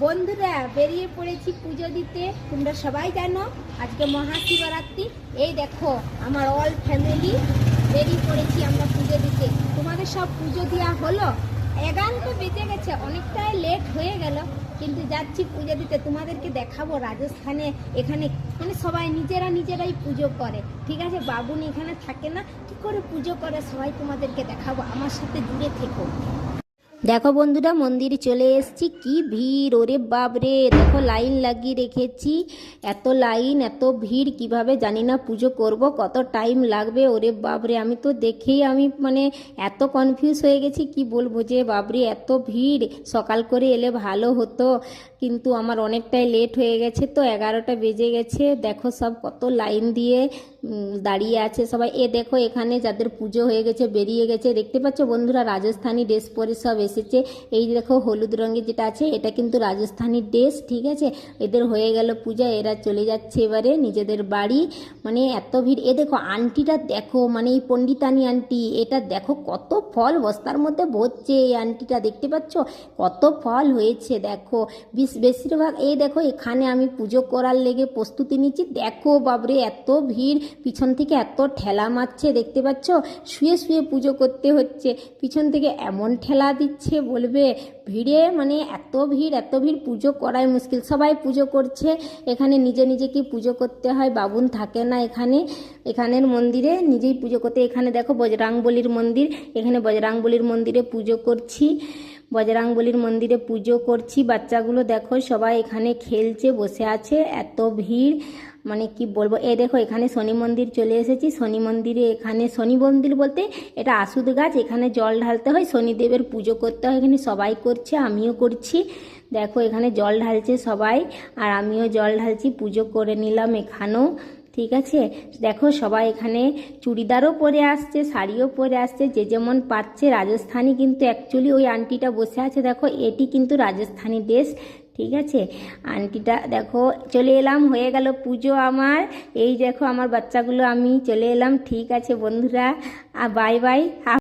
বন্ধুরা বেরিয়ে পড়েছি পুজো দিতে। তোমরা সবাই জানো আজকে মহাশিবরাত্রি। এই দেখো আমার অল ফ্যামিলি বেরিয়ে পড়েছি আমরা পুজো দিতে। তোমাদের সব পুজো দেওয়া হলো, 11টা বেজে গেছে, অনেকটাই লেট হয়ে গেল, কিন্তু যাচ্ছি পুজো দিতে। তোমাদেরকে দেখাবো রাজস্থানে এখানে মানে সবাই নিজেরাই পুজো করে, ঠিক আছে? বাবুনি এখানে থাকে না, কি করে পুজো করে সবাই তোমাদেরকে দেখাবো, আমার সাথে জুড়ে থেকো। দেখো বন্ধুরা মন্দিরে চলে এসেছি, কি ভিড়, ওরে বাপরে। দেখো লাইন লাগিয়ে রেখেছি, এত লাইন এত ভিড়, কিভাবে জানি না পুজো করব, কত টাইম লাগবে। ওরে বাপরে, আমি তো দেখেই আমি মানে এত কনফিউজ হয়ে গেছি, কি বলবো যে বাপরে এত ভিড়। সকাল করে এলে ভালো হতো, কিন্তু আমার অনেকটাই লেট হয়ে গেছে, তো 11টা বেজে গেছে। দেখো সব কত লাইন দিয়ে দাঁড়িয়ে আছে সবাই। দেখো এখানে যাদের পুজো হয়ে গেছে বেরিয়ে গেছে, দেখতে পাচ্ছ বন্ধুরা রাজস্থানী ড্রেস পরে সব এসেছে। এই দেখো হলুদ রঙের যেটা আছে এটা কিন্তু রাজস্থানী ড্রেস, ঠিক আছে? এদের হয়ে গেল পূজা, এরা চলে যাচ্ছে এবারে নিজেদের বাড়ি। মানে এত ভিড়। দেখো আন্টিটা দেখো, মানে এই পণ্ডিতানি আন্টি, এটা দেখো কত ফল বস্তার মধ্যে ভরছে। এই আন্টিটা দেখতে পাচ্ছ কত ফল হয়েছে, দেখো বেশিরভাগ। দেখো এখানে আমি পুজো করার লেগে প্রস্তুতি নিচ্ছি, দেখো বাবরে এত ভিড়, পিছন থেকে এত ঠেলা মারছে, দেখতে পাচ্ছ? শুয়ে শুয়ে পুজো করতে হচ্ছে, পিছন থেকে এমন ঠেলা দিচ্ছে বলবে। ভিড়ে মানে এত ভিড় পুজো করাই মুশকিল। সবাই পুজো করছে এখানে, নিজে কি পুজো করতে হয়, বাবুন থাকে না এখানের মন্দিরে, নিজেই পুজো করতে। এখানে দেখো বজরাংবলীর মন্দির, এখানে বজরাংবলীর মন্দিরে পুজো করছি, বজরাংবলীর মন্দিরে পুজো করছি। বাচ্চাগুলো দেখো সবাই এখানে খেলছে, বসে আছে, এত ভিড় মানে কি বলবো। দেখো এখানে শনি মন্দির চলে এসেছি, শনি মন্দিরে। এখানে শনি মন্দির বলতে এটা আশুদ গাছ, এখানে জল ঢালতে হয়, শনিদেবের পুজো করতে হয়। এখানে সবাই করছে, আমিও করছি। দেখো এখানে জল ঢালছে সবাই, আর আমিও জল ঢালছি, পুজো করে নিলাম এখানেও, ঠিক আছে? দেখো সবাই এখানে চুড়িদারও পরে আসছে, শাড়িও পরে আসছে, যে যেমন পাচ্ছে। রাজস্থানী কিন্তু অ্যাকচুয়ালি ওই আন্টিটা বসে আছে দেখো, এটি কিন্তু রাজস্থানী ড্রেস, ঠিক আছে? আন্টিটা দেখো চলে এলাম, হয়ে গেল পুজো আমার। এই দেখো আমার বাচ্চাগুলো, আমি চলে এলাম, ঠিক আছে বন্ধুরা, বাই বাই।